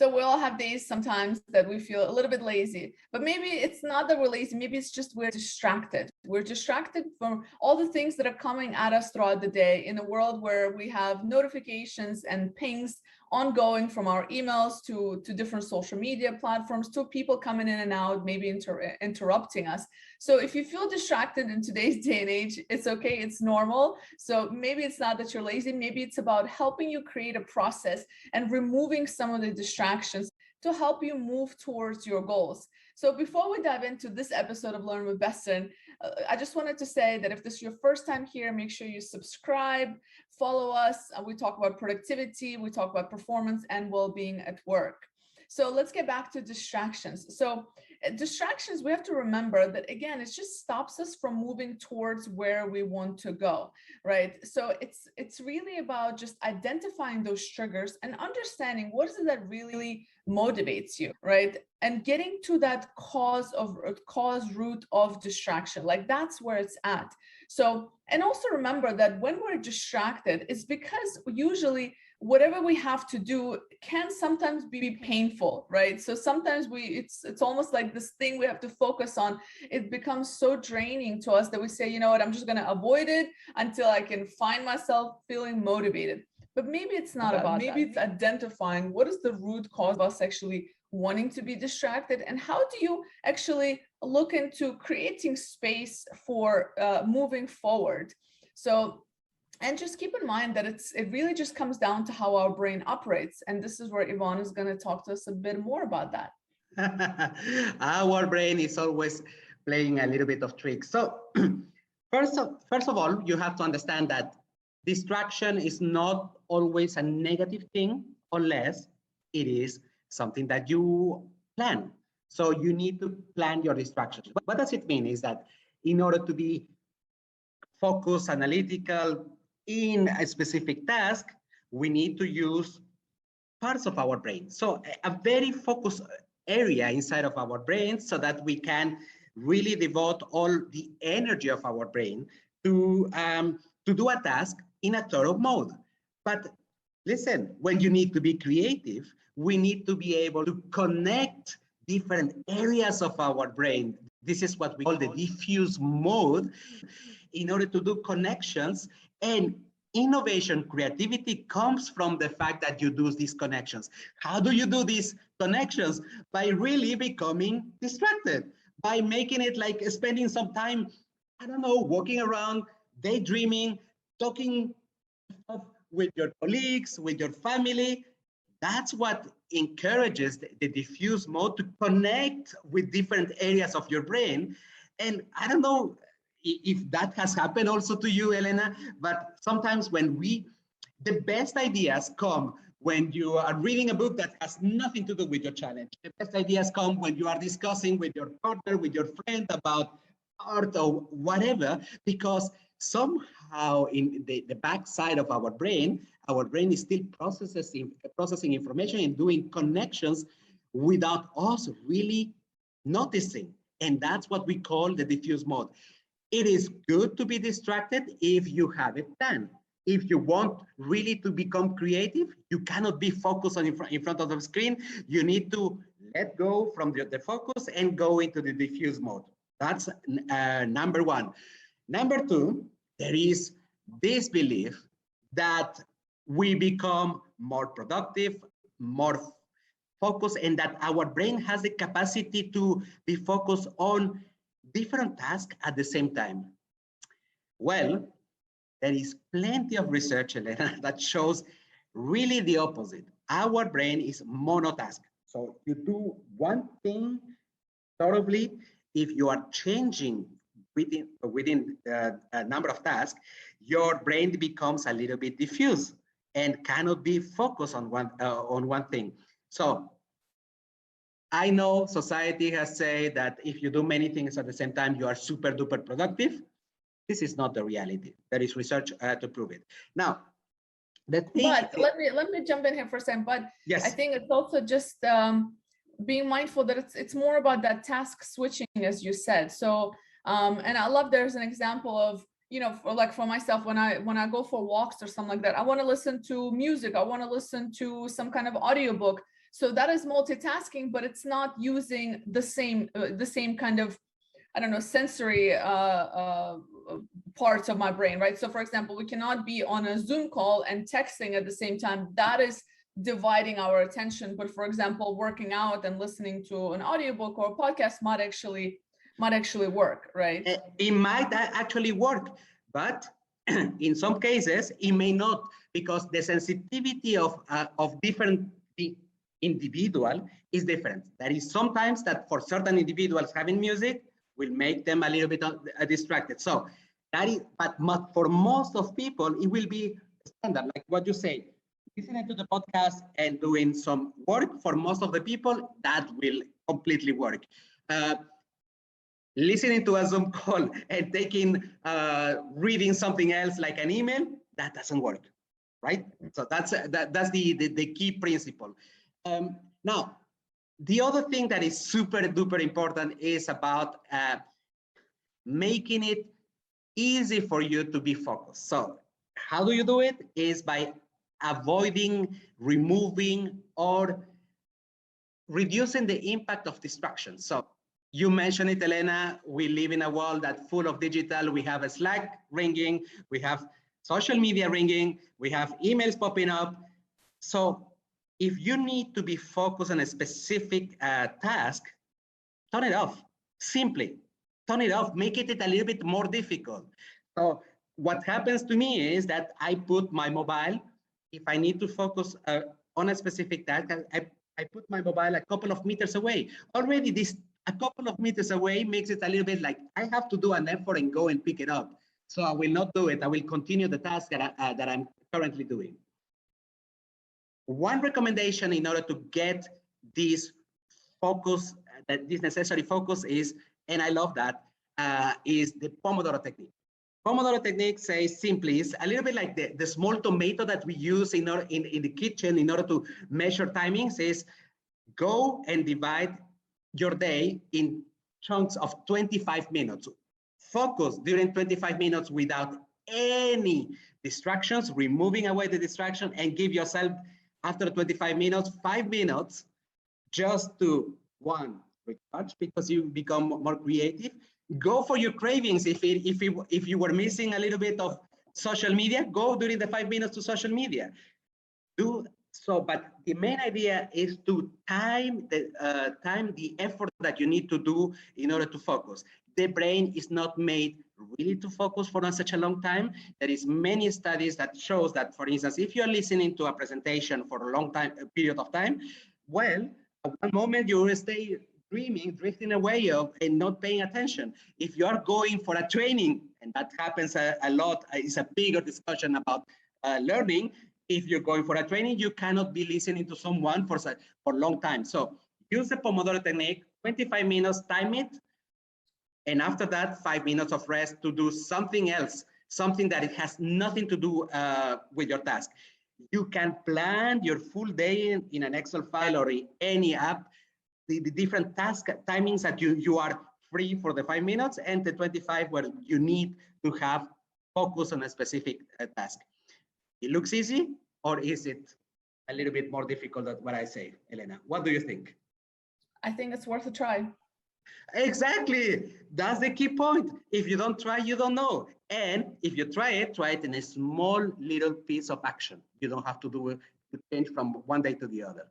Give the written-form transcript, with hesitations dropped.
So we all have days sometimes that we feel a little bit lazy, but maybe it's not that we're lazy. Maybe it's just we're distracted. We're distracted from all the things that are coming at us throughout the day in a world where we have notifications and pings ongoing from our emails to different social media platforms, to people coming in and out, maybe interrupting us. So if you feel distracted in today's day and age, it's okay, it's normal. So maybe it's not that you're lazy, maybe it's about helping you create a process and removing some of the distractions to help you move towards your goals. So before we dive into this episode of Learn with Beston, I just wanted to say that if this is your first time here, make sure you subscribe, follow us. We talk about productivity, we talk about performance and well-being at work. So let's get back to distractions. So distractions, we have to remember that, again, it just stops us from moving towards where we want to go, right? So it's really about just identifying those triggers and understanding what is it that really motivates you, right? And getting to that cause root of distraction, like that's where it's at. So, and also remember that when we're distracted, it's because usually whatever we have to do can sometimes be painful, right? So sometimes it's almost like this thing we have to focus on. It becomes so draining to us that we say, you know what, I'm just going to avoid it until I can find myself feeling motivated. But maybe it's not about that. Maybe it's identifying what is the root cause of us actually wanting to be distracted, and how do you actually look into creating space for moving forward. So, and just keep in mind that it really just comes down to how our brain operates. And this is where Yvonne is going to talk to us a bit more about that. Our brain is always playing a little bit of tricks. So first of all, you have to understand that distraction is not always a negative thing unless it is something that you plan. So you need to plan your distractions. What does it mean is that in order to be focused, analytical, in a specific task, we need to use parts of our brain. So a very focused area inside of our brain so that we can really devote all the energy of our brain to do a task in a thorough mode. But listen, when you need to be creative, we need to be able to connect different areas of our brain. This is what we call the diffuse mode, in order to do connections. And innovation, creativity comes from the fact that you do these connections. How do you do these connections? By really becoming distracted, by making it like spending some time, I don't know, walking around, daydreaming, talking with your colleagues, with your family. That's what encourages the diffuse mode to connect with different areas of your brain. And I don't know if that has happened also to you, Elena, but sometimes the best ideas come when you are reading a book that has nothing to do with your challenge. The best ideas come when you are discussing with your partner, with your friend about art or whatever, because somehow in the back side of our brain is still processing information and doing connections without us really noticing. And that's what we call the diffuse mode. It is good to be distracted if you have it planned. If you want really to become creative, you cannot be focused on in front of the screen. You need to let go from the focus and go into the diffuse mode. That's number one. Number two, there is this belief that we become more productive, more focused, and that our brain has the capacity to be focused on different tasks at the same time. Well, there is plenty of research, Elena, that shows really the opposite. Our brain is monotask. So you do one thing thoroughly. If you are changing within a number of tasks, your brain becomes a little bit diffuse and cannot be focused on one thing. So I know society has said that if you do many things at the same time, you are super duper productive. This is not the reality. There is research to prove it. Now, the thing. But let me jump in here for a second. But yes, I think it's also just being mindful that it's more about that task switching, as you said. So and I love, there's an example of, you know, for myself, when I go for walks or something like that, I want to listen to music. I want to listen to some kind of audiobook. So that is multitasking, but it's not using the same kind of, I don't know, sensory parts of my brain, right? So for example, we cannot be on a Zoom call and texting at the same time. That is dividing our attention. But for example, working out and listening to an audiobook or a podcast might actually work, right? It might actually work, but in some cases it may not, because the sensitivity of different individual is different. That is sometimes that for certain individuals having music will make them a little bit distracted. So that is, but for most of people, it will be standard, like what you say, listening to the podcast and doing some work. For most of the people, that will completely work. Listening to a Zoom call and reading something else like an email, that doesn't work, right? So that's the key principle. Now, the other thing that is super duper important is about making it easy for you to be focused. So how do you do it? Is by avoiding, removing, or reducing the impact of distractions. So you mentioned it, Elena, we live in a world that's full of digital. We have a Slack ringing, we have social media ringing, we have emails popping up. So if you need to be focused on a specific task, turn it off. Simply turn it off, make it a little bit more difficult. So what happens to me is that I put my mobile, if I need to focus on a specific task, I put my mobile a couple of meters away. Already this a couple of meters away makes it a little bit like I have to do an effort and go and pick it up. So I will not do it. I will continue the task that I'm currently doing. One recommendation in order to get this focus, this necessary focus is, and I love that, is the Pomodoro Technique. Pomodoro Technique says simply, it's a little bit like the small tomato that we use in the kitchen in order to measure timing. Says, go and divide your day in chunks of 25 minutes. Focus during 25 minutes without any distractions, removing away the distraction, and give yourself, after 25 minutes, 5 minutes just to, one, recharge because you become more creative. Go for your cravings. If you were missing a little bit of social media, go during the 5 minutes to social media. Do so, but the main idea is to time the effort that you need to do in order to focus. The brain is not made really to focus for such a long time. There is many studies that shows that, for instance, if you're listening to a presentation for a long time, a period of time, well, at one moment you will stay dreaming, drifting away and not paying attention. If you are going for a training, and that happens a lot, it's a bigger discussion about learning. If you're going for a training, you cannot be listening to someone for a long time. So use the Pomodoro Technique, 25 minutes, time it. And after that, 5 minutes of rest to do something else, something that it has nothing to do with your task. You can plan your full day in an Excel file or in any app, the different task timings that you are free for the 5 minutes and the 25 where you need to have focus on a specific task. It looks easy, or is it a little bit more difficult than what I say, Elena? What do you think? I think it's worth a try. Exactly. That's the key point. If you don't try, you don't know. And if you try it in a small little piece of action. You don't have to do it to change from one day to the other.